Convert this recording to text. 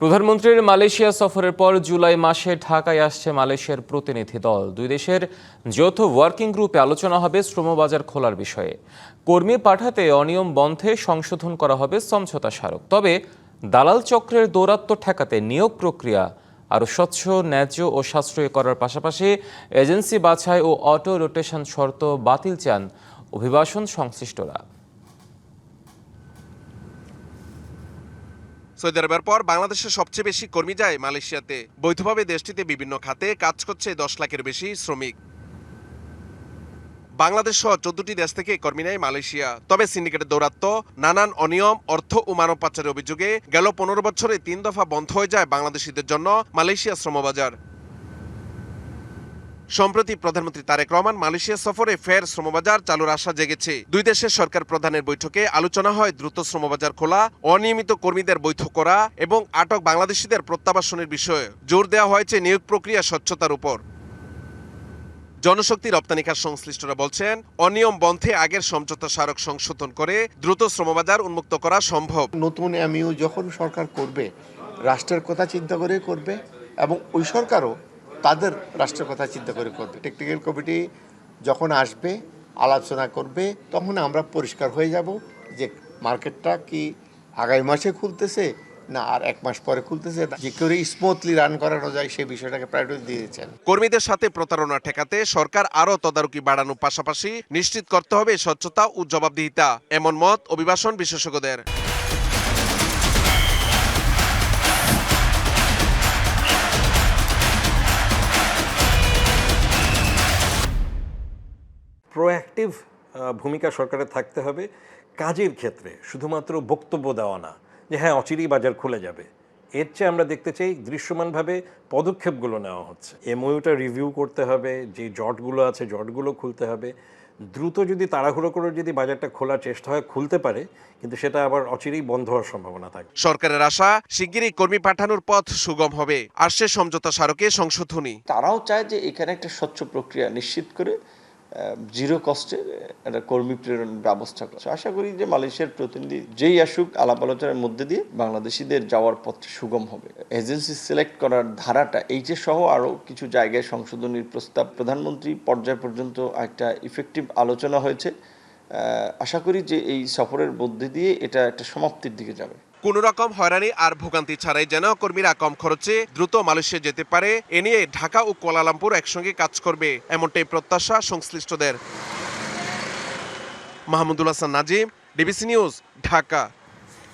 প্রধানমন্ত্রীর মালয়েশিয়া সফরের পর জুলাই মাসে ঢাকায় আসছে মালয়েশিয়ার প্রতিনিধি দল। দুই দেশের যৌথ ওয়ার্কিং গ্রুপে আলোচনা হবে শ্রমবাজার খোলার বিষয়ে। কর্মী পাঠাতে অনিয়ম বন্ধে সংশোধন করা হবে সমঝোতা স্মারক। তবে দালাল চক্রের দৌরাত্ম্য ঠেকাতে নিয়োগ প্রক্রিয়া আরও স্বচ্ছ, ন্যায্য ও সাশ্রয়ী করার পাশাপাশি এজেন্সি বাছাই ও অটো রোটেশন শর্ত বাতিল চান অভিবাসন সংশ্লিষ্টরা। সৌদি আরবের পর বাংলাদেশের সবচেয়ে বেশি কর্মী যায় মালয়েশিয়াতে। বৈধভাবে দেশটিতে বিভিন্ন খাতে কাজ করছে 10 লাখের বেশি শ্রমিক। বাংলাদেশ সহ 14টি দেশ থেকে কর্মী নেয় মালয়েশিয়া। তবে সিন্ডিকেটের দৌরাত্ম্য, নানান অনিয়ম, অর্থ ও মানব পাচারের অভিযোগে গেল 15 বছরে 3 দফা বন্ধ হয়ে যায় বাংলাদেশিদের জন্য মালয়েশিয়া শ্রমবাজার। সম্প্রতি প্রধানমন্ত্রী তারেক রহমান মালয়েশিয়া সফরে ফের শ্রমবাজার চালুর আশা জেগেছে। দুই দেশের সরকার প্রধানের বৈঠকে আলোচনা হয় দ্রুত শ্রমবাজার খোলা, অনিয়মিত কর্মীদের বৈধ করা এবং আটক বাংলাদেশিদের প্রত্যাবাসনের বিষয়ে। জোর দেওয়া হয়েছে নিয়োগ প্রক্রিয়া স্বচ্ছতার উপর। জনশক্তি রপ্তানিকার সংশ্লিষ্টরা বলছেন, অনিয়ম বন্ধে আগের সমঝোতা স্মারক সংশোধন করে দ্রুত শ্রমবাজার উন্মুক্ত করা সম্ভব। নতুন এমইউ যখন সরকার করবে, রাষ্ট্রের কথা চিন্তা করে করবে এবং ওই সরকারও তাদের রাষ্ট্রের কথা চিন্তা করে করবে। টেকনিক্যাল কমিটি যখন আসবে, আলোচনা করবে, তখন আমরা পরিষ্কার হয়ে যাব যে মার্কেটটা কি আগামী মাসে খুলতেছে না আর 1 মাস পরে খুলতেছে, যে করে স্মুথলি রান করানো যায় সেই বিষয়টাকে প্রায়োরিটি দিয়েছেন। কর্মীদের সাথে প্রতারণা ঠেকাতে সরকার আরও তদারকি বাড়ানোর পাশাপাশি নিশ্চিত করতে হবে স্বচ্ছতা ও জবাবদিহিতা, এমন মত অভিবাসন বিশেষজ্ঞদের। প্রোঅ্যাক্টিভ ভূমিকা সরকারের থাকতে হবে কাজের ক্ষেত্রে, শুধুমাত্র বক্তব্য দেওয়া না যে হ্যাঁ অচিরেই বাজার খুলে যাবে। এর চেয়ে আমরা দেখতে চাই দৃশ্যমানভাবে পদক্ষেপগুলো নেওয়া হচ্ছে। এমওইউটা রিভিউ করতে হবে, যে জটগুলো আছে জটগুলো খুলতে হবে। দ্রুত যদি তাড়াহুড়ো করে যদি বাজারটা খোলার চেষ্টা হয় খুলতে পারে, কিন্তু সেটা আবার অচিরেই বন্ধ হওয়ার সম্ভাবনা থাকে। সরকারের আশা শিগগিরই কর্মী পাঠানোর পথ সুগম হবে। আর সে সমঝোতা স্মারকে সংশোধনী। তারাও চায় যে এখানে একটা স্বচ্ছ প্রক্রিয়া নিশ্চিত করে জিরো কস্টে একটা কর্মী প্রেরণ ব্যবস্থা করছে। আশা করি যে মালয়েশিয়ার প্রতিনিধি যেই আসুক, আলাপ আলোচনার মধ্যে দিয়ে বাংলাদেশিদের যাওয়ার পথটা সুগম হবে। এজেন্সি সিলেক্ট করার ধারাটা এইচএ সহ আরও কিছু জায়গায় সংশোধনীর প্রস্তাব প্রধানমন্ত্রী পর্যায় পর্যন্ত একটা ইফেক্টিভ আলোচনা হয়েছে। আশা করি যে এই সফরের মধ্যে দিয়ে এটা একটা সমাপ্তির দিকে যাবে। কোন রকম হয়রানি আর ভোগান্তি ছাড়াই যেন কর্মীরা কম খরচে দ্রুত মালয়েশিয়া যেতে পারে, এ নিয়ে ঢাকা ও কুয়ালালামপুর একসঙ্গে কাজ করবে, এমনটাই প্রত্যাশা সংশ্লিষ্টদের। Mahmudul Hasan Nazim, DBC news, Dhaka.